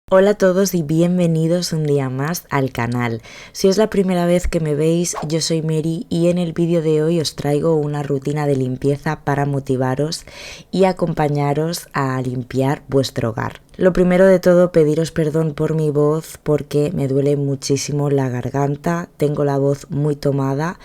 Hola a todos y bienvenidos un día más al canal. Si es la primera vez que me veis, yo soy Mary y en el vídeo de hoy os traigo una rutina de limpieza para motivaros y acompañaros a limpiar vuestro hogar. Lo primero de todo, pediros perdón por mi voz porque me duele muchísimo la garganta, tengo la voz muy tomada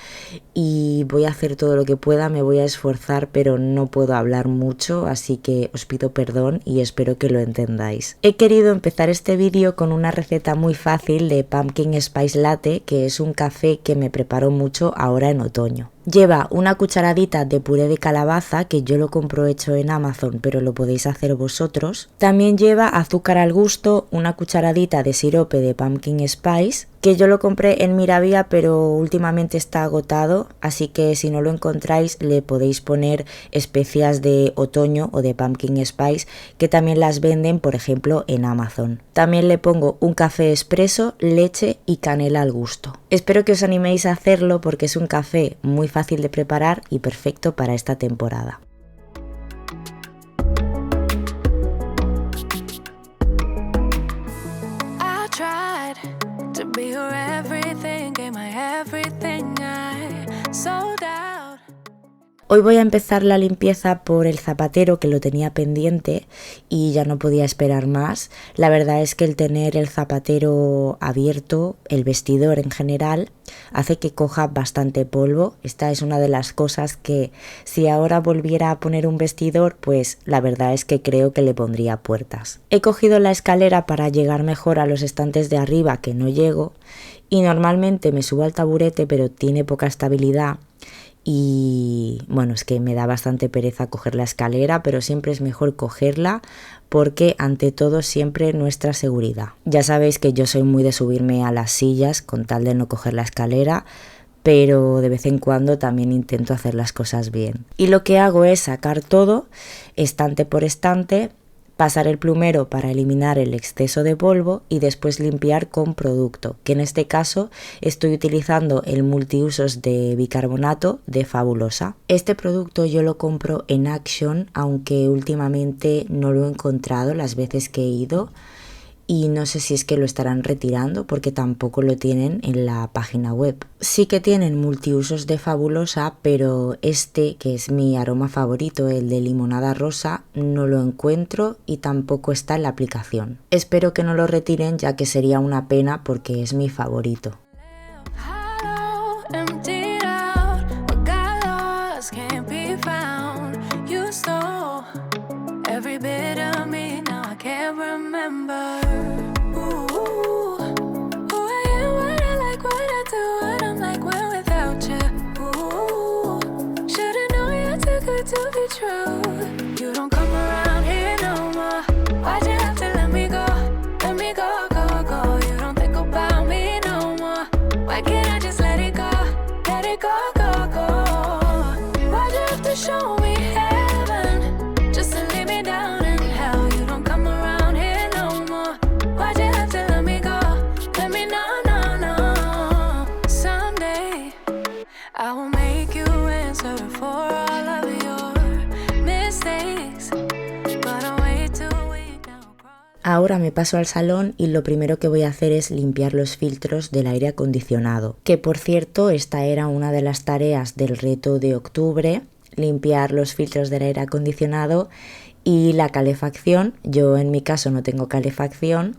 y voy a hacer todo lo que pueda, me voy a esforzar, pero no puedo hablar mucho, así que os pido perdón y espero que lo entendáis. He querido empezar este vídeo con una receta muy fácil de Pumpkin Spice Latte, que es un café que me preparo mucho ahora en otoño. Lleva una cucharadita de puré de calabaza, que yo lo compro hecho en Amazon, pero lo podéis hacer vosotros. También lleva azúcar al gusto, una cucharadita de sirope de Pumpkin Spice, que yo lo compré en Miravia, pero últimamente está agotado, así que si no lo encontráis le podéis poner especias de otoño o de Pumpkin Spice, que también las venden, por ejemplo, en Amazon. También le pongo un café expreso, leche y canela al gusto. Espero que os animéis a hacerlo porque es un café muy fácil de preparar y perfecto para esta temporada. Hoy voy a empezar la limpieza por el zapatero, que lo tenía pendiente y ya no podía esperar más. La verdad es que el tener el zapatero abierto, el vestidor en general, hace que coja bastante polvo. Esta es una de las cosas que si ahora volviera a poner un vestidor, pues la verdad es que creo que le pondría puertas. He cogido la escalera para llegar mejor a los estantes de arriba, que no llego, y normalmente me subo al taburete, pero tiene poca estabilidad. Y bueno, es que me da bastante pereza coger la escalera, pero siempre es mejor cogerla porque ante todo siempre nuestra seguridad. Ya sabéis que yo soy muy de subirme a las sillas con tal de no coger la escalera, pero de vez en cuando también intento hacer las cosas bien. Y lo que hago es sacar todo, estante por estante, pasar el plumero para eliminar el exceso de polvo y después limpiar con producto, que en este caso estoy utilizando el multiusos de bicarbonato de Fabulosa. Este producto yo lo compro en Action, aunque últimamente no lo he encontrado las veces que he ido y no sé si es que lo estarán retirando porque tampoco lo tienen en la página web. Sí que tienen multiusos de Fabulosa, pero este, que es mi aroma favorito, el de limonada rosa, no lo encuentro y tampoco está en la aplicación. Espero que no lo retiren, ya que sería una pena porque es mi favorito. Ahora me paso al salón y lo primero que voy a hacer es limpiar los filtros del aire acondicionado, que por cierto esta era una de las tareas del reto de octubre, limpiar los filtros del aire acondicionado y la calefacción. Yo en mi caso no tengo calefacción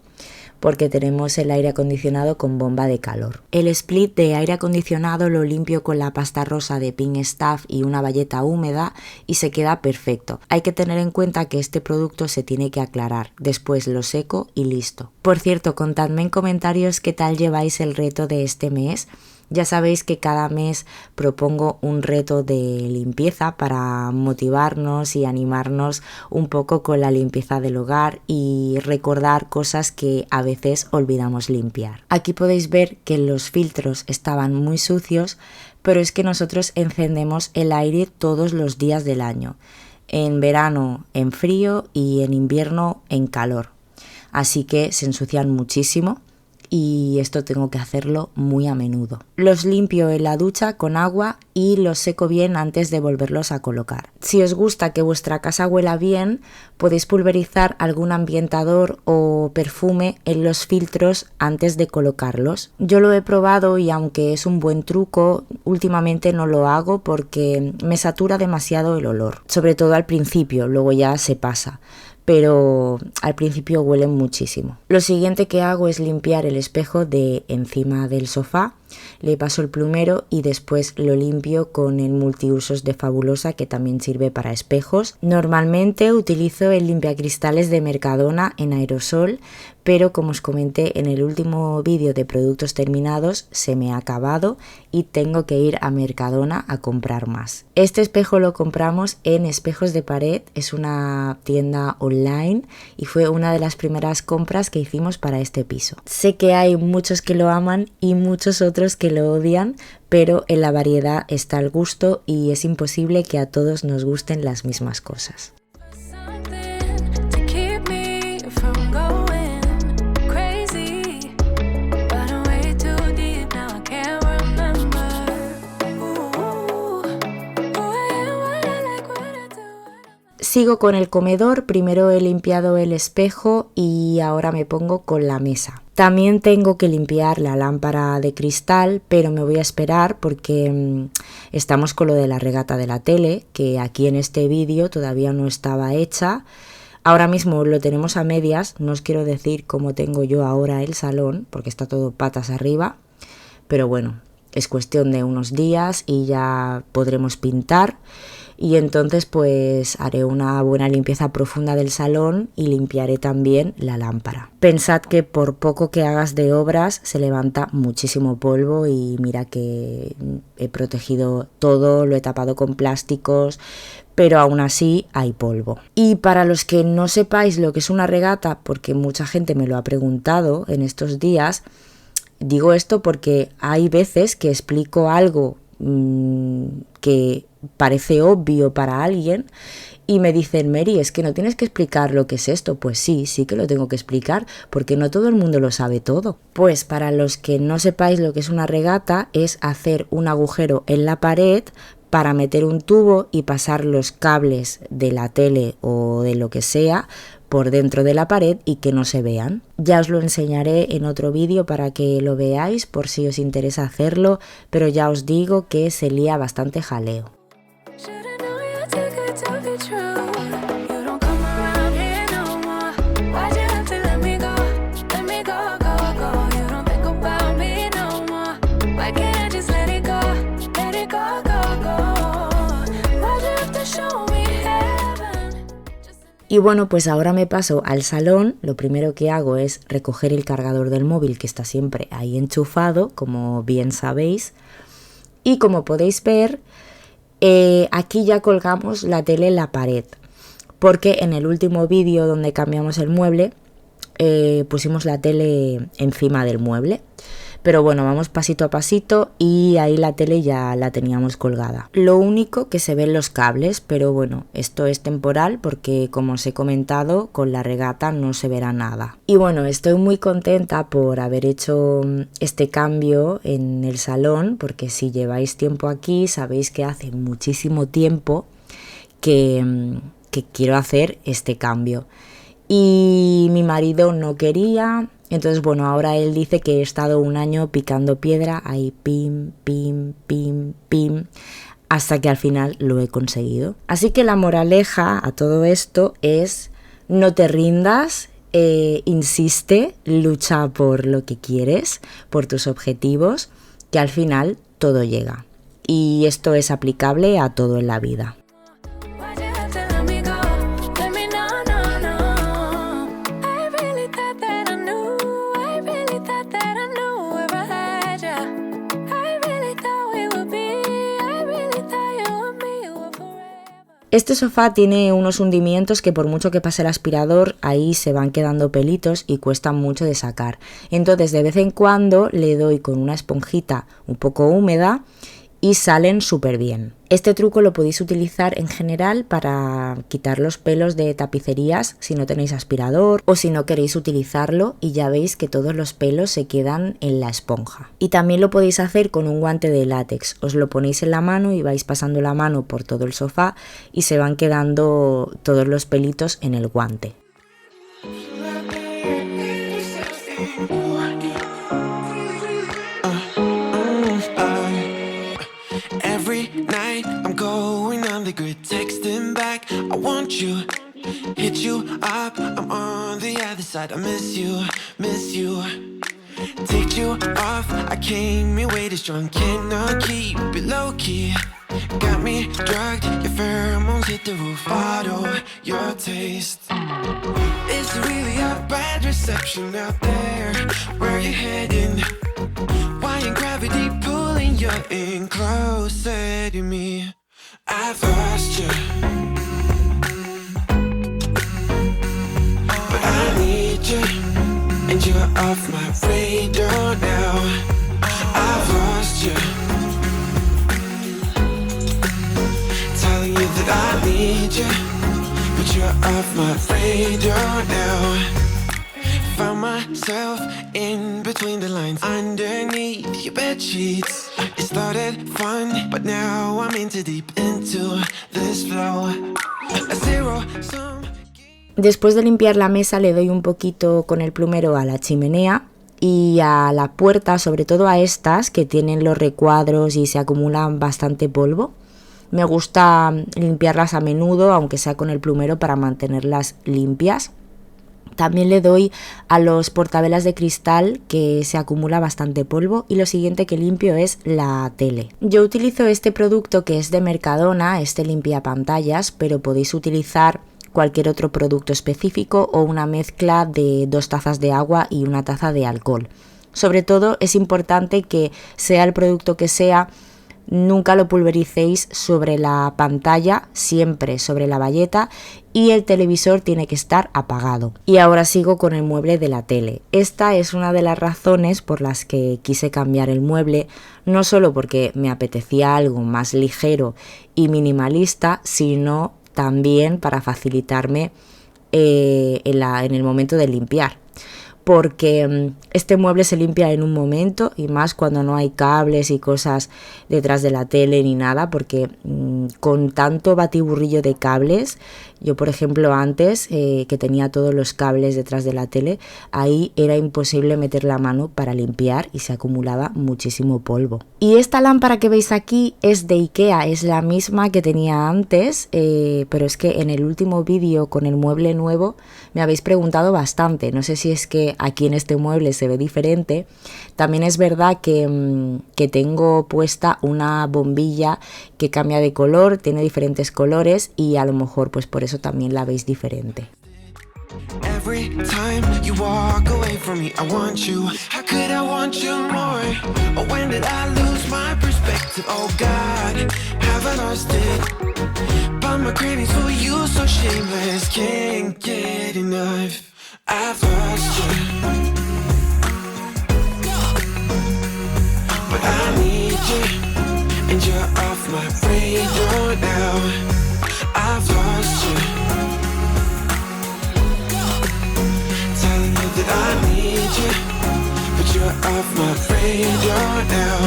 porque tenemos el aire acondicionado con bomba de calor. El split de aire acondicionado lo limpio con la pasta rosa de Pink Stuff y una bayeta húmeda y se queda perfecto. Hay que tener en cuenta que este producto se tiene que aclarar, después lo seco y listo. Por cierto, contadme en comentarios qué tal lleváis el reto de este mes. Ya sabéis que cada mes propongo un reto de limpieza para motivarnos y animarnos un poco con la limpieza del hogar y recordar cosas que a veces olvidamos limpiar. Aquí podéis ver que los filtros estaban muy sucios, pero es que nosotros encendemos el aire todos los días del año. En verano en frío y en invierno en calor. Así que se ensucian muchísimo. y esto tengo que hacerlo muy a menudo. Los limpio en la ducha con agua y los seco bien antes de volverlos a colocar. Si os gusta que vuestra casa huela bien, podéis pulverizar algún ambientador o perfume en los filtros antes de colocarlos. Yo lo he probado y aunque es un buen truco, últimamente no lo hago porque me satura demasiado el olor, sobre todo al principio, luego ya se pasa. Pero al principio huelen muchísimo. Lo siguiente que hago es limpiar el espejo de encima del sofá, le paso el plumero y después lo limpio con el multiusos de Fabulosa, que también sirve para espejos. Normalmente utilizo el limpiacristales de Mercadona en aerosol, pero como os comenté en el último vídeo de productos terminados, se me ha acabado y tengo que ir a Mercadona a comprar más. Este espejo lo compramos en Espejos de Pared, es una tienda online y fue una de las primeras compras que hicimos para este piso. Sé que hay muchos que lo aman y muchos otros que lo odian, pero en la variedad está el gusto y es imposible que a todos nos gusten las mismas cosas. Sigo con el comedor, primero he limpiado el espejo y ahora me pongo con la mesa. También tengo que limpiar la lámpara de cristal, pero me voy a esperar porque estamos con lo de la regata de la tele, que aquí en este vídeo todavía no estaba hecha. Ahora mismo lo tenemos a medias, no os quiero decir cómo tengo yo ahora el salón, porque está todo patas arriba, pero bueno, es cuestión de unos días y ya podremos pintar. Y entonces pues haré una buena limpieza profunda del salón y limpiaré también la lámpara. Pensad que por poco que hagas de obras se levanta muchísimo polvo y mira que he protegido todo, lo he tapado con plásticos, pero aún así hay polvo. Y para los que no sepáis lo que es una regata, porque mucha gente me lo ha preguntado en estos días, digo esto porque hay veces que explico algo que parece obvio para alguien y me dicen: Mary, es que no tienes que explicar lo que es esto. Pues sí que lo tengo que explicar porque no todo el mundo lo sabe todo. Pues para los que no sepáis lo que es una regata, es hacer un agujero en la pared para meter un tubo y pasar los cables de la tele o de lo que sea por dentro de la pared y que no se vean. Ya os lo enseñaré en otro vídeo para que lo veáis por si os interesa hacerlo, pero ya os digo que se lía bastante jaleo. Y bueno, pues ahora me paso al salón. Lo primero que hago es recoger el cargador del móvil, que está siempre ahí enchufado, como bien sabéis. Y como podéis ver, aquí ya colgamos la tele en la pared, porque en el último vídeo donde cambiamos el mueble, pusimos la tele encima del mueble. Pero bueno, vamos pasito a pasito y ahí la tele ya la teníamos colgada. Lo único que se ven los cables, pero bueno, esto es temporal porque, como os he comentado, con la regata no se verá nada. Y bueno, estoy muy contenta por haber hecho este cambio en el salón, porque si lleváis tiempo aquí sabéis que hace muchísimo tiempo que quiero hacer este cambio. Y mi marido no quería. Entonces, bueno, ahora él dice que he estado un año picando piedra, ahí pim, pim, pim, pim, hasta que al final lo he conseguido. Así que la moraleja a todo esto es: no te rindas, insiste, lucha por lo que quieres, por tus objetivos, que al final todo llega. Y esto es aplicable a todo en la vida. Este sofá tiene unos hundimientos que por mucho que pase el aspirador, ahí se van quedando pelitos y cuesta mucho de sacar. Entonces de vez en cuando le doy con una esponjita un poco húmeda y salen súper bien. Este truco lo podéis utilizar en general para quitar los pelos de tapicerías si no tenéis aspirador o si no queréis utilizarlo, y ya veis que todos los pelos se quedan en la esponja. Y también lo podéis hacer con un guante de látex. Os lo ponéis en la mano y vais pasando la mano por todo el sofá y se van quedando todos los pelitos en el guante. Texting back, I want you, hit you up, I'm on the other side, I miss you, take you off, I came in way too strong, cannot keep it low key, got me drugged, your pheromones hit the roof, auto, your taste, it's really a bad reception out there, where you heading, why ain't gravity pulling you in closer to me? I've lost you, but I need you, and you're off my radar now. I've lost you, telling you that I need you, but you're off my radar now. Found myself in between the lines, underneath your bed sheets. It started fun, but now I'm in too deep into this flow. A zero sum. Después de limpiar la mesa le doy un poquito con el plumero a la chimenea y a la puerta, sobre todo a estas que tienen los recuadros y se acumulan bastante polvo. Me gusta limpiarlas a menudo, aunque sea con el plumero, para mantenerlas limpias. También le doy a los portavelas de cristal, que se acumula bastante polvo, y lo siguiente que limpio es la tele. Yo utilizo este producto que es de Mercadona, este limpiapantallas, pero podéis utilizar cualquier otro producto específico o una mezcla de 2 tazas de agua y 1 taza de alcohol. Sobre todo es importante que, sea el producto que sea, nunca lo pulvericéis sobre la pantalla, siempre sobre la bayeta, y el televisor tiene que estar apagado. Y ahora sigo con el mueble de la tele. Esta es una de las razones por las que quise cambiar el mueble, no solo porque me apetecía algo más ligero y minimalista, sino también para facilitarme en el momento de limpiar. Porque este mueble se limpia en un momento, y más cuando no hay cables y cosas detrás de la tele ni nada, porque con tanto batiburrillo de cables, yo por ejemplo antes que tenía todos los cables detrás de la tele, ahí era imposible meter la mano para limpiar y se acumulaba muchísimo polvo. Y esta lámpara que veis aquí es de Ikea, es la misma que tenía antes, pero es que en el último vídeo con el mueble nuevo me habéis preguntado bastante, no sé si es que aquí en este mueble se ve diferente. También es verdad que tengo puesta una bombilla que cambia de color, tiene diferentes colores, y a lo mejor pues por eso también la veis diferente. Every time you walk away from me, I want you. How could I want you more? Or when did I lose my perspective? Oh God, have I lost it? But my cravings for you so shameless, can't get enough. I've lost you, but I need you, and you're off my radar now. I've lost you, telling you that I need you, but you're off my radar now.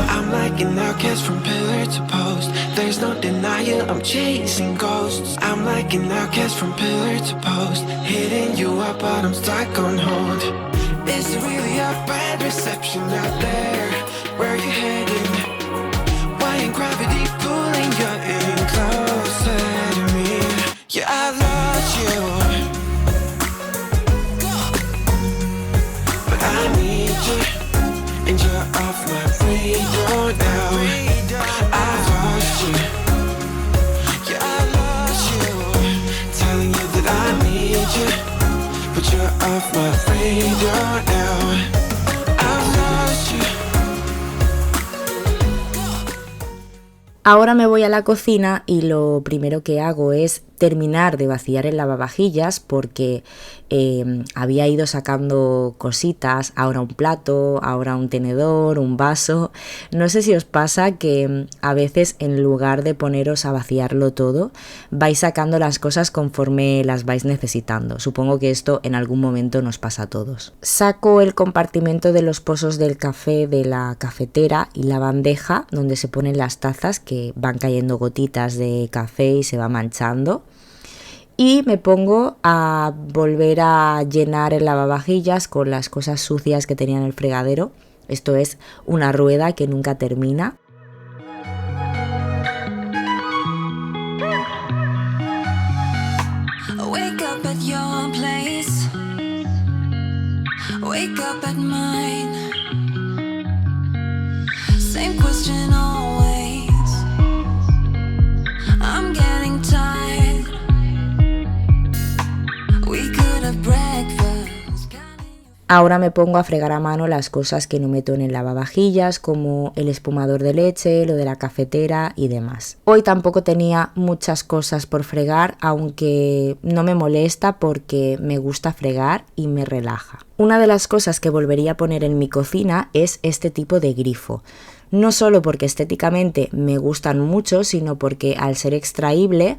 I'm like an outcast from pillar to post. There's no denial, I'm chasing ghosts. I'm like an outcast from pillar to post, hitting you up but I'm stuck on hold. It's really a bad reception out there, where you heading? Why ain't gravity pulling you in closer to me? Yeah, I lost you, but I need you, and you're off my radar now. I've lost you, yeah, I lost you, telling you that I need you, but you're off my radar now. I've lost you. Ahora me voy a la cocina y lo primero que hago es terminar de vaciar el lavavajillas porque había ido sacando cositas, ahora un plato, ahora un tenedor, un vaso. No sé si os pasa que a veces en lugar de poneros a vaciarlo todo, vais sacando las cosas conforme las vais necesitando. Supongo que esto en algún momento nos pasa a todos. Saco el compartimento de los pozos del café de la cafetera y la bandeja donde se ponen las tazas, que van cayendo gotitas de café y se va manchando. Y me pongo a volver a llenar el lavavajillas con las cosas sucias que tenía en el fregadero. Esto es una rueda que nunca termina. Wake up at your place, wake up at mine. Same question always. I'm getting tired. We could have breakfast. Ahora me pongo a fregar a mano las cosas que no meto en el lavavajillas, como el espumador de leche, lo de la cafetera y demás. Hoy tampoco tenía muchas cosas por fregar, aunque no me molesta porque me gusta fregar y me relaja. Una de las cosas que volvería a poner en mi cocina es este tipo de grifo. No solo porque estéticamente me gustan mucho, sino porque al ser extraíble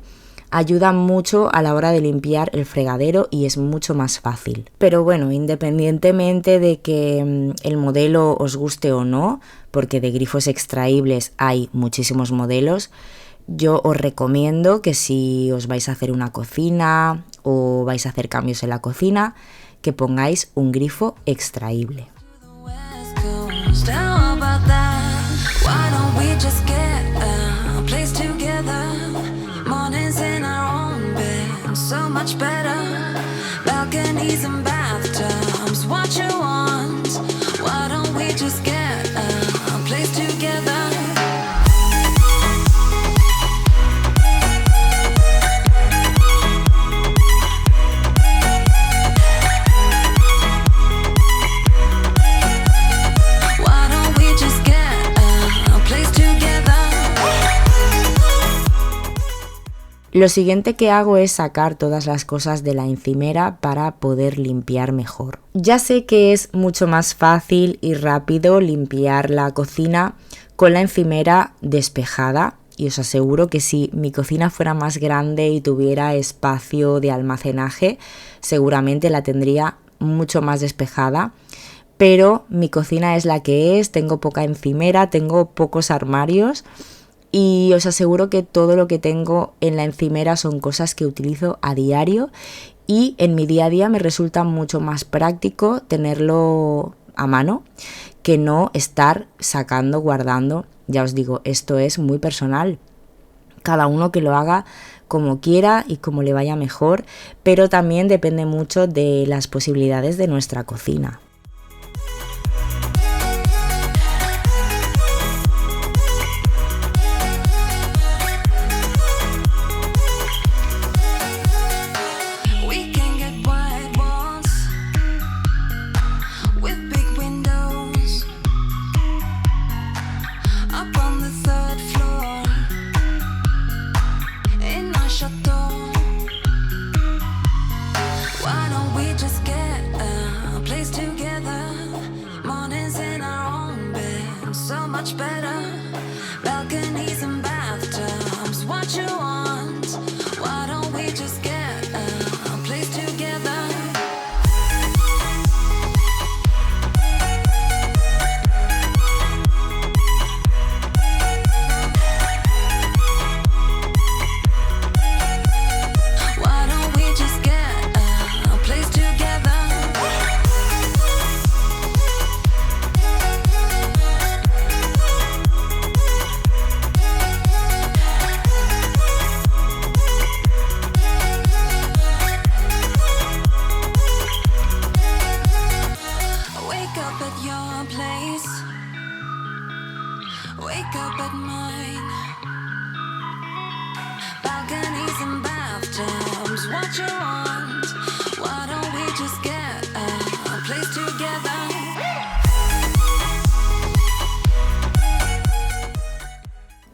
ayuda mucho a la hora de limpiar el fregadero y es mucho más fácil. Pero bueno, independientemente de que el modelo os guste o no, porque de grifos extraíbles hay muchísimos modelos, yo os recomiendo que si os vais a hacer una cocina o vais a hacer cambios en la cocina, que pongáis un grifo extraíble. So much better. Balconies and bathtubs, what you want? Why don't we just get a place together? Why don't we just get a place together? Lo siguiente que hago es sacar todas las cosas de la encimera para poder limpiar mejor. Ya sé que es mucho más fácil y rápido limpiar la cocina con la encimera despejada y os aseguro que si mi cocina fuera más grande y tuviera espacio de almacenaje, seguramente la tendría mucho más despejada. Pero mi cocina es la que es, tengo poca encimera, tengo pocos armarios. Y os aseguro que todo lo que tengo en la encimera son cosas que utilizo a diario y en mi día a día me resulta mucho más práctico tenerlo a mano que no estar sacando, guardando. Ya os digo, esto es muy personal. Cada uno que lo haga como quiera y como le vaya mejor, pero también depende mucho de las posibilidades de nuestra cocina.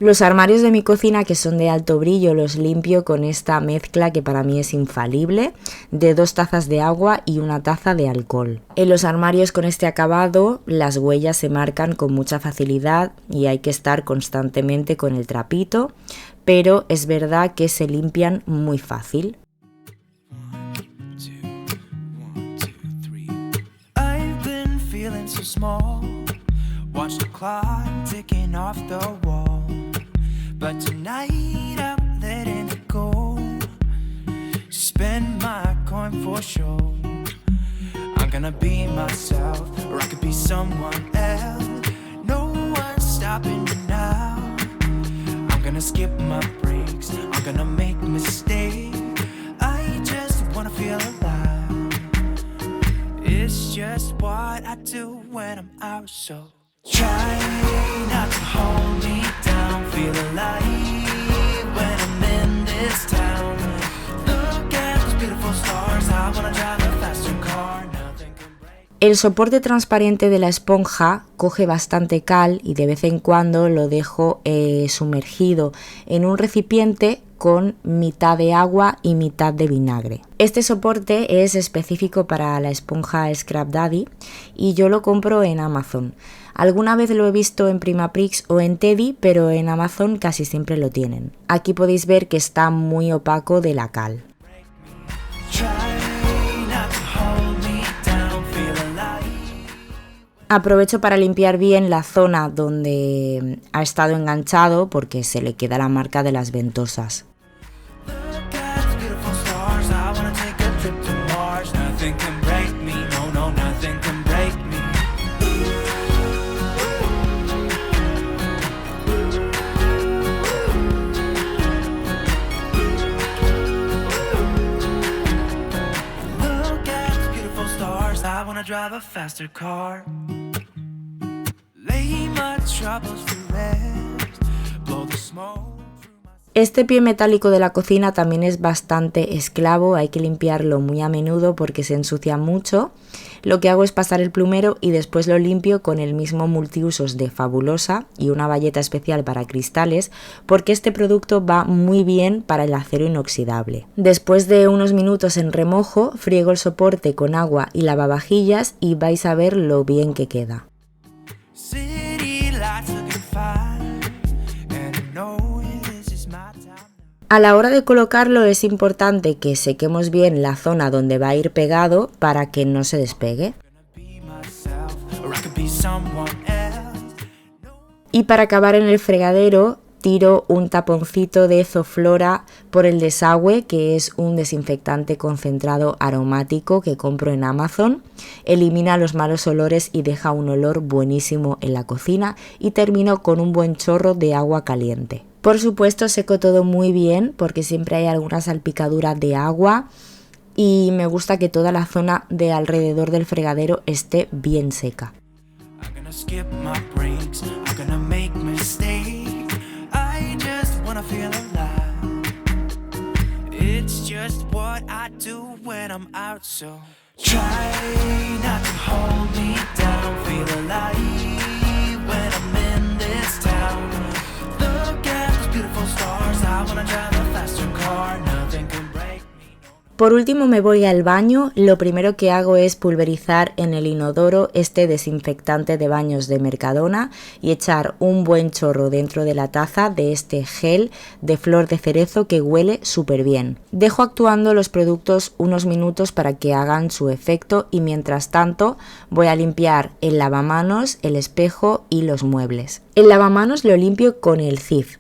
Los armarios de mi cocina, que son de alto brillo, los limpio con esta mezcla que para mí es infalible, de 2 tazas de agua y 1 taza de alcohol. En los armarios con este acabado, las huellas se marcan con mucha facilidad y hay que estar constantemente con el trapito, pero es verdad que se limpian muy fácil. But tonight I'm letting it go. Spend my coin for sure. I'm gonna be myself, or I could be someone else. No one's stopping me now. I'm gonna skip my breaks, I'm gonna make mistakes. I just wanna feel alive. It's just what I do when I'm out, so try not to hold me down. Feel alive when I'm in this town. Look at those beautiful stars. I wanna drive a faster car. Nothing can break. El soporte transparente de la esponja coge bastante cal y de vez en cuando lo dejo sumergido en un recipiente con mitad de agua y mitad de vinagre. Este soporte es específico para la esponja Scrub Daddy y yo lo compro en Amazon. Alguna vez lo he visto en Primaprix o en Teddy, pero en Amazon casi siempre lo tienen. Aquí podéis ver que está muy opaco de la cal. Aprovecho para limpiar bien la zona donde ha estado enganchado porque se le queda la marca de las ventosas. Drive a faster car. Lay my troubles to rest. Blow the smoke. Este pie metálico de la cocina también es bastante esclavo, hay que limpiarlo muy a menudo porque se ensucia mucho. Lo que hago es pasar el plumero y después lo limpio con el mismo multiusos de Fabulosa y una bayeta especial para cristales porque este producto va muy bien para el acero inoxidable. Después de unos minutos en remojo, friego el soporte con agua y lavavajillas y vais a ver lo bien que queda. A la hora de colocarlo es importante que sequemos bien la zona donde va a ir pegado para que no se despegue. Y para acabar en el fregadero tiro un taponcito de Zoflora por el desagüe, que es un desinfectante concentrado aromático que compro en Amazon. Elimina los malos olores y deja un olor buenísimo en la cocina y termino con un buen chorro de agua caliente. Por supuesto seco todo muy bien porque siempre hay alguna salpicadura de agua y me gusta que toda la zona de alrededor del fregadero esté bien seca. Por último me voy al baño, lo primero que hago es pulverizar en el inodoro este desinfectante de baños de Mercadona y echar un buen chorro dentro de la taza de este gel de flor de cerezo que huele súper bien. Dejo actuando los productos unos minutos para que hagan su efecto y mientras tanto voy a limpiar el lavamanos, el espejo y los muebles. El lavamanos lo limpio con el Cif.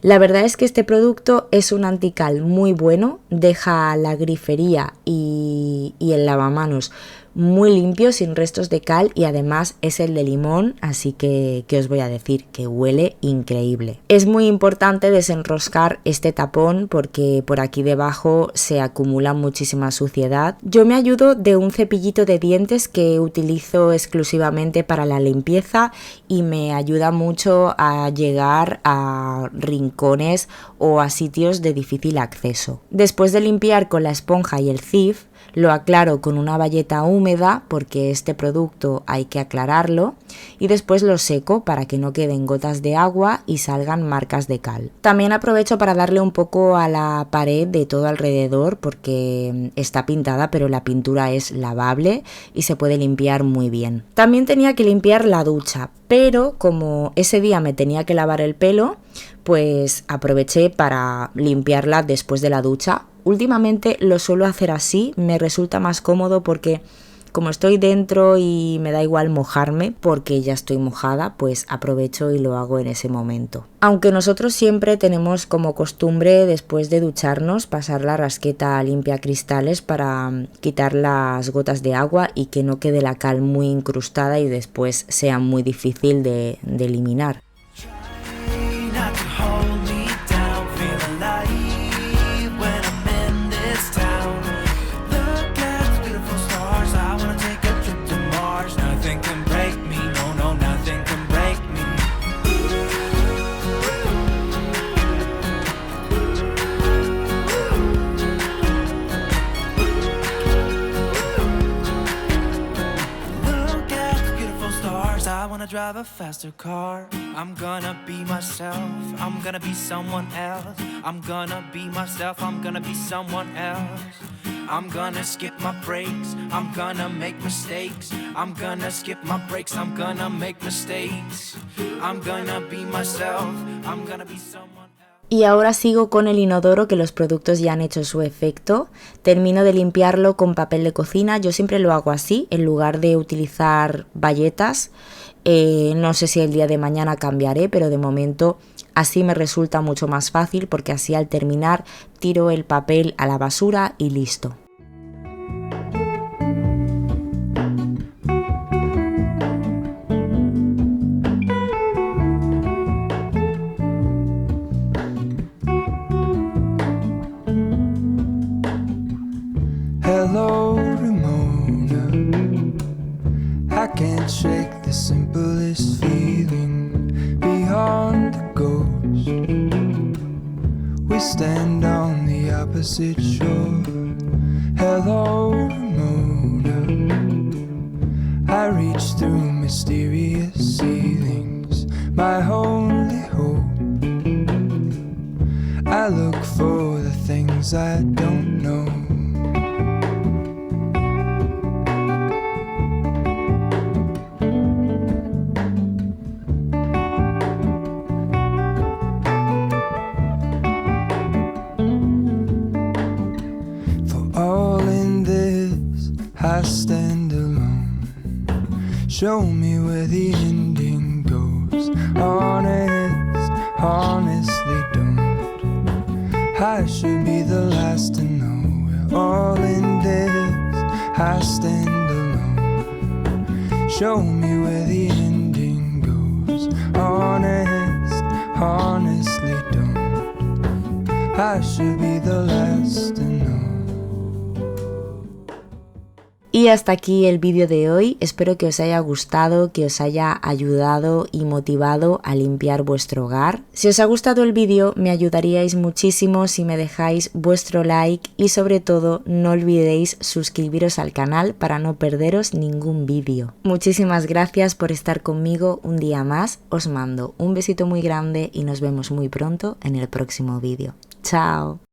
La verdad es que este producto es un antical muy bueno, deja la grifería y el lavamanos muy limpio, sin restos de cal y además es el de limón, así que ¿qué os voy a decir? Que huele increíble. Es muy importante desenroscar este tapón porque por aquí debajo se acumula muchísima suciedad. Yo me ayudo de un cepillito de dientes que utilizo exclusivamente para la limpieza y me ayuda mucho a llegar a rincones o a sitios de difícil acceso. Después de limpiar con la esponja y el Cif, Lo aclaro con una bayeta húmeda porque este producto hay que aclararlo y después lo seco para que no queden gotas de agua y salgan marcas de cal. También aprovecho para darle un poco a la pared de todo alrededor porque está pintada pero la pintura es lavable y se puede limpiar muy bien. También tenía que limpiar la ducha, pero como ese día me tenía que lavar el pelo, pues aproveché para limpiarla después de la ducha. Últimamente lo suelo hacer así, me resulta más cómodo porque como estoy dentro y me da igual mojarme porque ya estoy mojada, pues aprovecho y lo hago en ese momento. Aunque nosotros siempre tenemos como costumbre después de ducharnos pasar la rasqueta limpia cristales para quitar las gotas de agua y que no quede la cal muy incrustada y después sea muy difícil de eliminar. Drive a faster car. I'm gonna be myself. I'm gonna be someone else. I'm gonna be myself. I'm gonna be someone else. I'm gonna skip my breaks. I'm gonna make mistakes. I'm gonna skip my breaks. I'm gonna make mistakes. I'm gonna be myself. I'm gonna be someone else. Y ahora sigo con el inodoro, que los productos ya han hecho su efecto. Termino de limpiarlo con papel de cocina. Yo siempre lo hago así, en lugar de utilizar bayetas. No sé si el día de mañana cambiaré, pero de momento así me resulta mucho más fácil porque así al terminar tiro el papel a la basura y listo. Hello, Ramona. I can't shake the simplest feeling beyond the ghost. We stand on the opposite shore. Hello, Ramona. I reach through mysterious ceilings, my only hope. I look for the things I don't know. I stand alone. Show me where the ending goes. Honest, honestly don't. I should be the last to know. We're all in this. I stand alone. Show me where the ending goes. Honest, honestly don't. I should be the last to know. Y hasta aquí el vídeo de hoy, espero que os haya gustado, que os haya ayudado y motivado a limpiar vuestro hogar. Si os ha gustado el vídeo me ayudaríais muchísimo si me dejáis vuestro like y sobre todo no olvidéis suscribiros al canal para no perderos ningún vídeo. Muchísimas gracias por estar conmigo un día más, os mando un besito muy grande y nos vemos muy pronto en el próximo vídeo. ¡Chao!